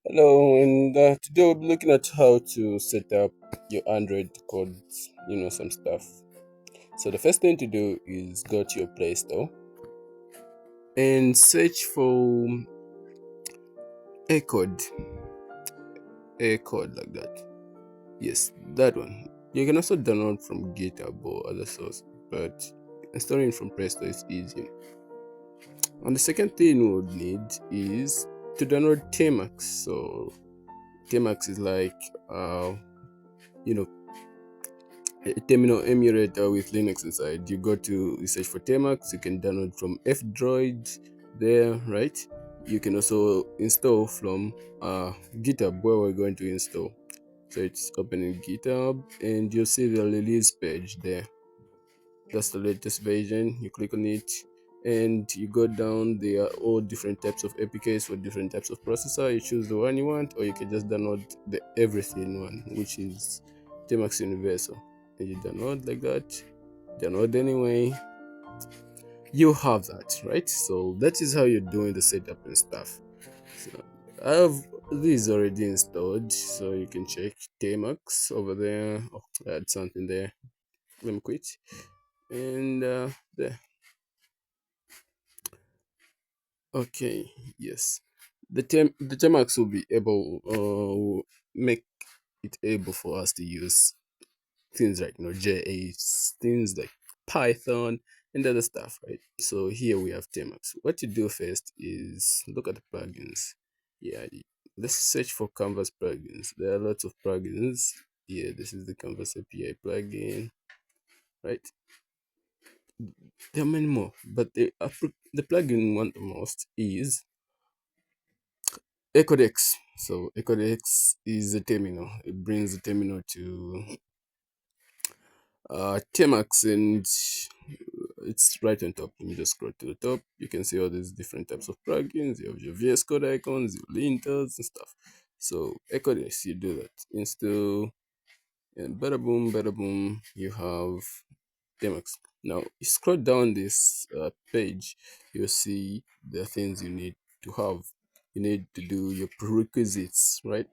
Hello, and today we'll be looking at how to set up your Android codes, some stuff. So the first thing to do is go to your Play Store and search for Acode, Acode like that. Yes, that one. You can also download from GitHub or other source, but installing from Play Store is easy. And the second thing we would need is to download Termux. So Termux is like, you know, a terminal emulator with Linux inside. You search for Termux, you can download from F-Droid there, right? You can also install from GitHub where we're going to install. So it's open in GitHub and you'll see the release page there. That's the latest version. You click on it and you go down. There are all different types of APKs for different types of processor. You choose the one you want, or you can just download the everything one, which is Tmax Universal. And you download like that. Download anyway. You have that, right? So that is how you're doing the setup and stuff. So I have these already installed, so you can check Tmax over there. Oh, I had something there. Let me quit. And there. Okay, yes. The Tmax will be able will make it able for us to use things like JS, things like Python and other stuff, right? So here we have Tmax. What you do first is look at the plugins. Yeah, let's search for Canvas plugins. There are lots of plugins. Yeah, this is the Canvas API plugin, right? There are many more, but the plugin we want the most is Acodex. So Acodex is a terminal. It brings the terminal to Tmax and it's right on top. Let me just scroll to the top. You can see all these different types of plugins. You have your VS Code icons, your linters and stuff. So Acodex, you do that. Install and bada boom, you have Tmax. Now you scroll down this page, you'll see the things you need to have. You need to do your prerequisites, right?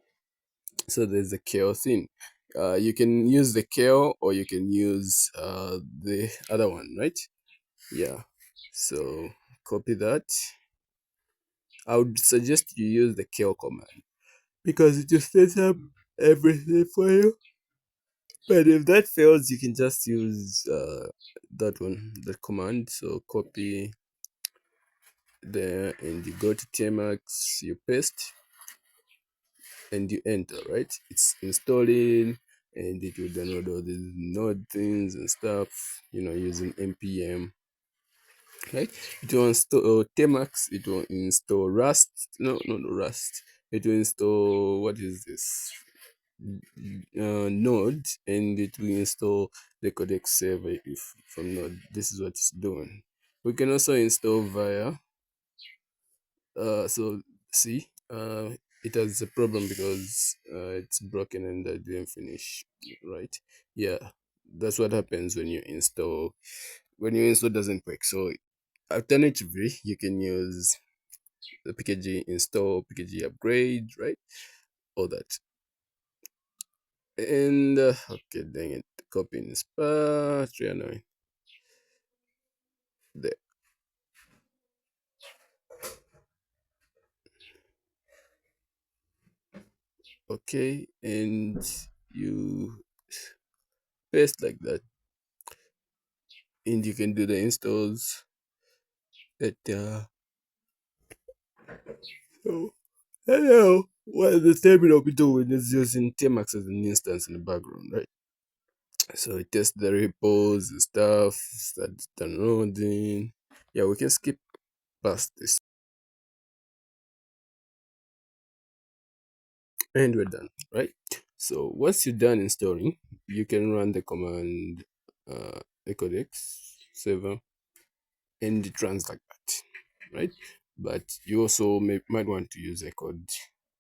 So there's the kale thing. You can use the kale or you can use the other one, right? Yeah. So copy that. I would suggest you use the kale command because it will set up everything for you. But if that fails, you can just use that one, the command. So copy there and you go to Tmax, you paste and you enter, right? It's installing and it will download all these node things and stuff, using npm, right? It will install Tmax, it will install Rust. No, no, no, Rust. It will install what is this? Node, and it will install the codex server if from Node. This is what it's doing. We can also install via so see, it has a problem because it's broken and I didn't finish, right? Yeah, that's what happens when you install doesn't work. So alternatively, you can use the pkg install, pkg upgrade, right? All that. And okay, dang it, copying is very annoying. There, okay, and you paste like that, and you can do the installs at oh, hello. What the terminal be doing is using Tmax as an instance in the background, right? So it tests the repos, the stuff, starts downloading. Yeah, we can skip past this. And we're done, right? So once you're done installing, you can run the command ecodex server and it runs like that, right? But you also might want to use Acode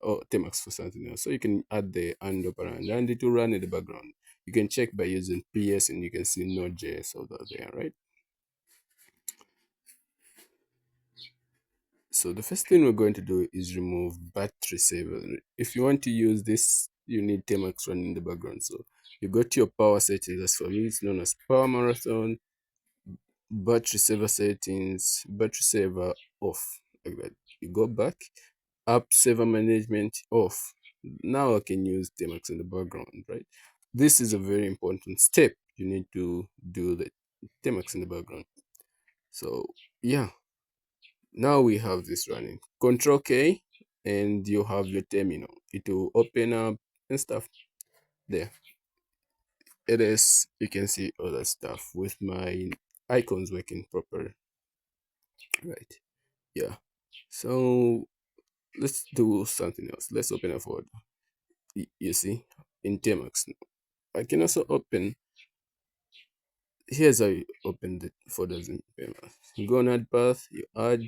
or Temax for something else. So you can add the and operand and it will run in the background. You can check by using PS and you can see Node.js over there, right? So the first thing we're going to do is remove battery saver. If you want to use this, you need Termux running in the background. So you go to your power settings. As for me, it's known as power marathon, battery saver settings, battery saver off, like that. You go back, app saver management off. Now I can use Termux in the background, right? This is a very important step. You need to do the Termux in the background. So yeah, now we have this running. Control K, and you have your terminal. It will open up and stuff. There it is. You can see all that stuff with my icons working properly, right? Yeah. So let's do something else. Let's open a folder. You see, in Termux. I can also open. Here's how you open the folders in Termux. You go on add path. You add.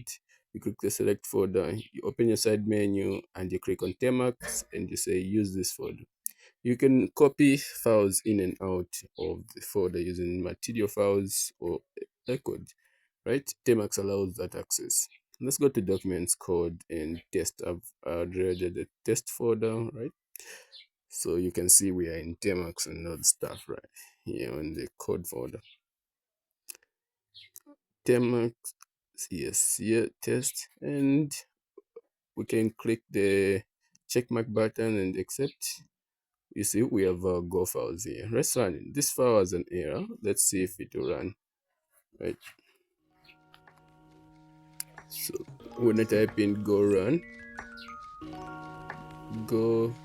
You click the select folder. You open your side menu and you click on Termux and you say use this folder. You can copy files in and out of the folder using material files or Acode, right? Termux allows that access. Let's go to documents, code, and test. I've already the test folder, right? So you can see we are in Termux and all the stuff right here in the code folder. Termux, yes, here, test, and we can click the checkmark button and accept. You see, we have Go files here. Let's run it. This file has an error. Let's see if it will run. Right. So when I type in go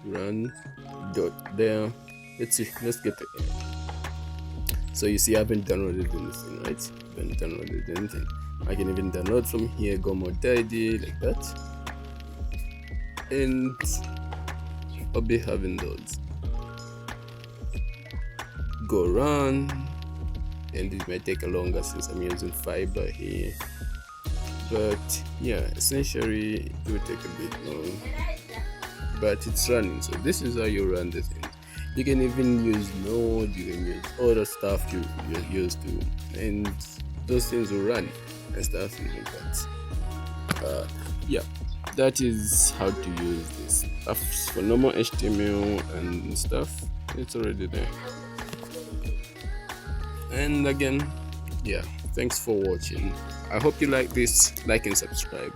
run dot there. Let's see. Let's get the error. So you see, I haven't downloaded anything, right? I haven't downloaded anything. I can even download from here. Go more tidy like that, and I'll be having those. Go run, and it might take a longer since I'm using fiber here, but yeah, essentially it will take a bit long, but it's running. So this is how you run the thing. You can even use Node, you can use other stuff you're used to, and those things will run and stuff like that. Yeah, that is how to use this. As for normal HTML and stuff, it's already there. And again, yeah, thanks for watching. I hope you like this. Like and subscribe.